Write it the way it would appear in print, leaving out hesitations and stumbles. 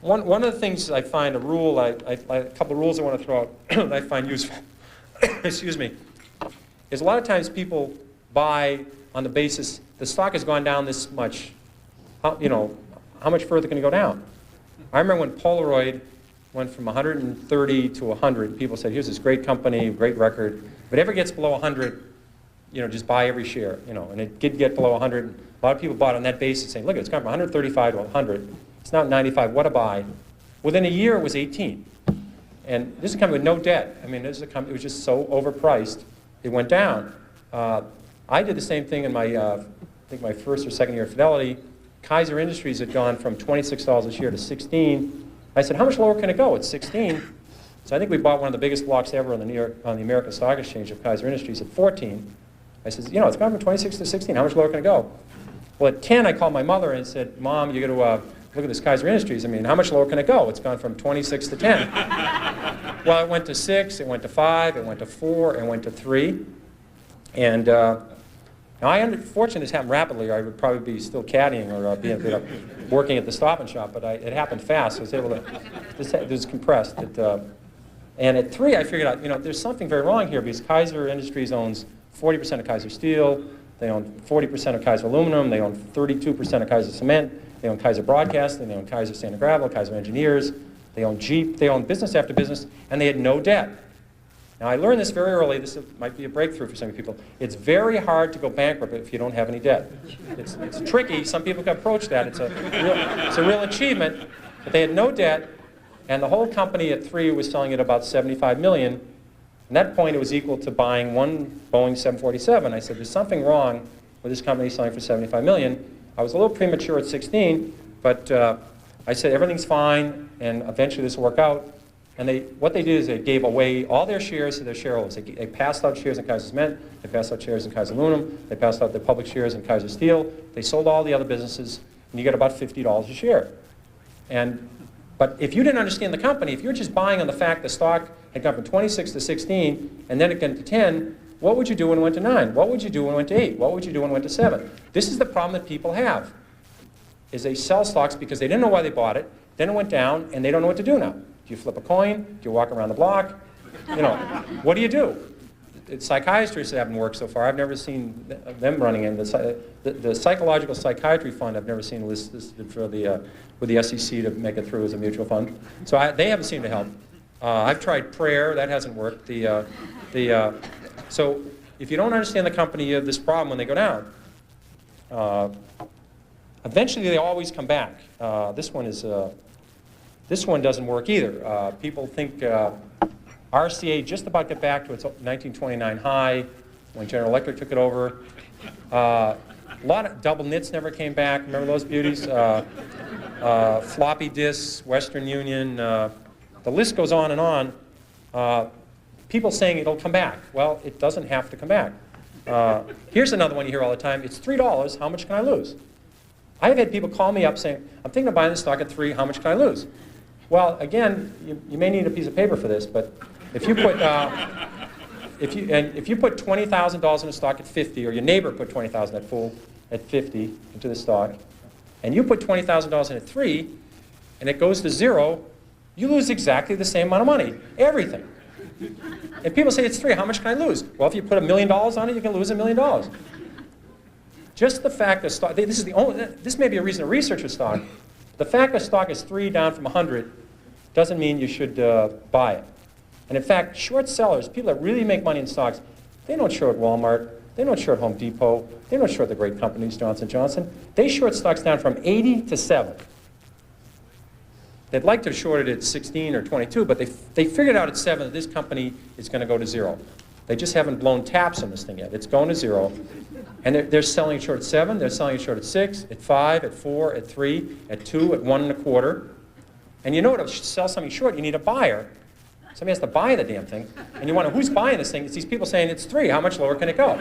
One of the things I find a rule, a couple of rules I want to throw out that I find useful, excuse me, is a lot of times people buy on the basis the stock has gone down this much. How much further can it go down? I remember when Polaroid went from 130 to 100, people said, here's this great company, great record. If it ever gets below 100, just buy every share. And it did get below 100. A lot of people bought on that basis saying, look, it's gone from 135 to 100. It's now 95, what a buy. Within a year, it was 18. And this is a company with no debt. I mean, this is a company, it was just so overpriced, it went down. I did the same thing in my, I think my first or second year at Fidelity. Kaiser Industries had gone from $26 a share to 16. I said, how much lower can it go? It's 16. So I think we bought one of the biggest blocks ever on the American Stock Exchange of Kaiser Industries at 14. I said, it's gone from 26 to 16. How much lower can it go? Well, at 10, I called my mother and said, Mom, you got to look at this Kaiser Industries. I mean, how much lower can it go? It's gone from 26 to 10. Well, it went to 6, it went to 5, it went to 4, it went to 3. And now, fortunately, this happened rapidly, or I would probably be still caddying or working at the Stop and Shop, but it happened fast. So I was able to, it was compressed. And at 3, I figured out, there's something very wrong here because Kaiser Industries owns 40% of Kaiser Steel, they own 40% of Kaiser Aluminum, they own 32% of Kaiser Cement, they own Kaiser Broadcasting, they own Kaiser Sand and Gravel, Kaiser Engineers, they own Jeep, they own business after business, and they had no debt. Now, I learned this very early. This might be a breakthrough for some people. It's very hard to go bankrupt if you don't have any debt. It's tricky. Some people can approach that. It's a real achievement. But they had no debt, and the whole company at 3 was selling at about $75 million. At that point, it was equal to buying one Boeing 747. I said, there's something wrong with this company selling for $75 million. I was a little premature at 16, but I said, everything's fine, and eventually this will work out. And what they did is they gave away all their shares to their shareholders. They passed out shares in Kaiser Cement, they passed out shares in Kaiser Aluminum, they passed out their public shares in Kaiser Steel, they sold all the other businesses, and you get about $50 a share. But if you didn't understand the company, if you're just buying on the fact the stock had gone from 26 to 16, and then it went to 10, what would you do when it went to 9? What would you do when it went to 8? What would you do when it went to 7? This is the problem that people have, is they sell stocks because they didn't know why they bought it, then it went down, and they don't know what to do now. Do you flip a coin? Do you walk around the block? What do you do? Psychiatrists haven't worked so far. I've never seen them running in. The Psychological Psychiatry Fund, I've never seen listed for with the SEC to make it through as a mutual fund. So they haven't seemed to help. I've tried prayer. That hasn't worked. So if you don't understand the company, you have this problem when they go down. Eventually, they always come back. This one doesn't work either. People think RCA just about got back to its 1929 high when General Electric took it over. A lot of double knits never came back. Remember those beauties? Floppy disks, Western Union. The list goes on and on. People saying it'll come back. Well, it doesn't have to come back. Here's another one you hear all the time. It's $3. How much can I lose? I've had people call me up saying, I'm thinking of buying this stock at 3. How much can I lose? Well, again, you may need a piece of paper for this, but if you put if you put $20,000 in a stock at 50, or your neighbor put $20,000 at 50 into the stock, and you put $20,000 in at 3, and it goes to 0, you lose exactly the same amount of money, everything. And people say it's 3. How much can I lose? Well, if you put $1 million on it, you can lose $1 million. Just the fact that stock, this may be a reason to research a stock. The fact that stock is 3 down from 100 doesn't mean you should buy it. And in fact, short sellers, people that really make money in stocks, they don't short Walmart, they don't short Home Depot, they don't short the great companies, Johnson & Johnson. They short stocks down from 80 to 7. They'd like to short it at 16 or 22, but they figured out at 7 that this company is going to go to 0. They just haven't blown taps on this thing yet. It's going to 0. And they're selling it short at 7, they're selling it short at 6, at 5, at 4, at 3, at 2, at 1 1/4. And you know to sell something short, you need a buyer. Somebody has to buy the damn thing. And you wonder, who's buying this thing? It's these people saying it's 3. How much lower can it go?